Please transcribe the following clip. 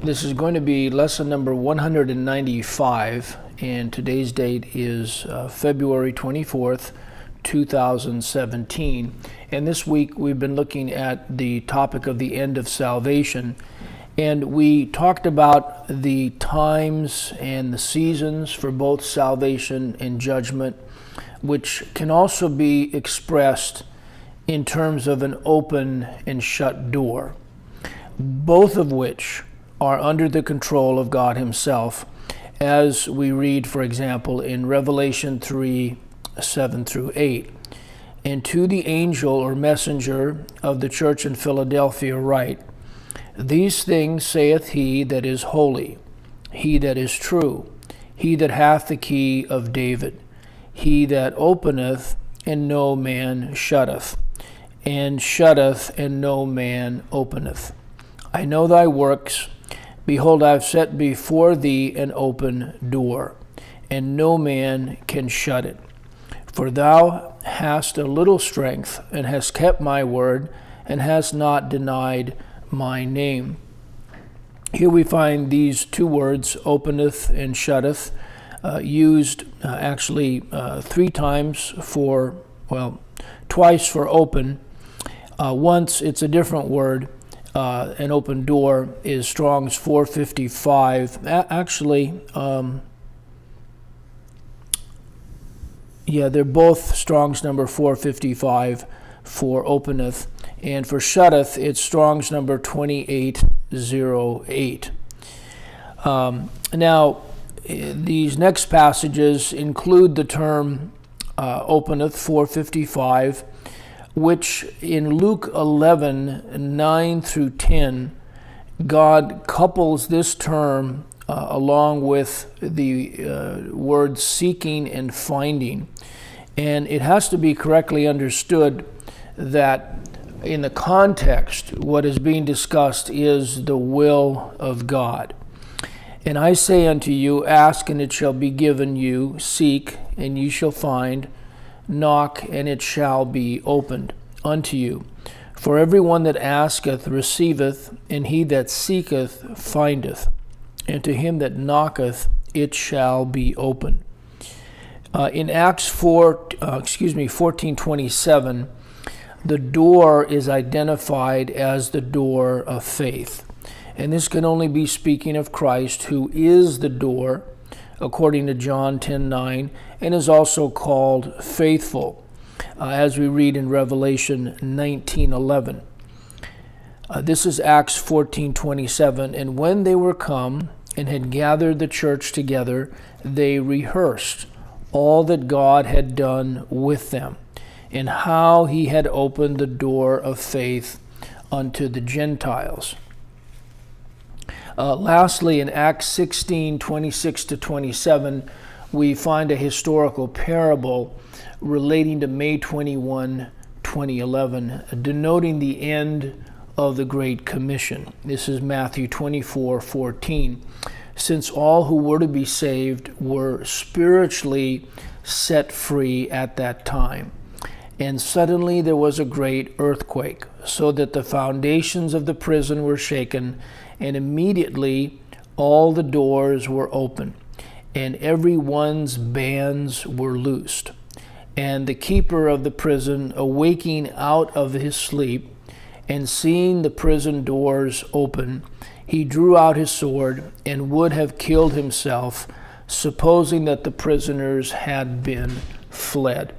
This is going to be lesson number 195, and today's date is February 24th, 2017. And this week we've been looking at the topic of the end of salvation, and we talked about the times and the seasons for both salvation and judgment, which can also be expressed in terms of an open and shut door, both of which are under the control of God Himself, as we read, for example, in Revelation 3:7-8. And to the angel or messenger of the church in Philadelphia write, These things saith he that is holy, he that is true, he that hath the key of David, he that openeth, and no man shutteth, and shutteth, and no man openeth. I know thy works. Behold, I have set before thee an open door, and no man can shut it. For thou hast a little strength, and hast kept my word, and hast not denied my name. Here we find these two words, openeth and shutteth, used actually three times for, twice for open. Once it's a different word. An open door is Strong's 455. They're both Strong's number 455 for openeth, and for shutteth, it's Strong's number 2808. Now, these next passages include the term openeth, 455, which in Luke 11:9-10, God couples this term along with the words seeking and finding. And it has to be correctly understood that in the context, what is being discussed is the will of God. And I say unto you, ask and it shall be given you, seek and ye shall find, knock, and it shall be opened unto you. For every one that asketh receiveth, and he that seeketh findeth, and to him that knocketh it shall be opened. In Acts 14:27, the door is identified as the door of faith. And this can only be speaking of Christ, who is the door, according to John 10:9, and is also called faithful, as we read in Revelation 19:11. This is Acts 14:27. And when they were come and had gathered the church together, they rehearsed all that God had done with them, and how He had opened the door of faith unto the Gentiles. Lastly, in Acts 16:26-27, we find a historical parable relating to May 21, 2011, denoting the end of the Great Commission. This is Matthew 24:14. Since all who were to be saved were spiritually set free at that time. And suddenly there was a great earthquake, so that the foundations of the prison were shaken, and immediately all the doors were open, and every one's bands were loosed. And the keeper of the prison, awaking out of his sleep, and seeing the prison doors open, he drew out his sword, and would have killed himself, supposing that the prisoners had been fled.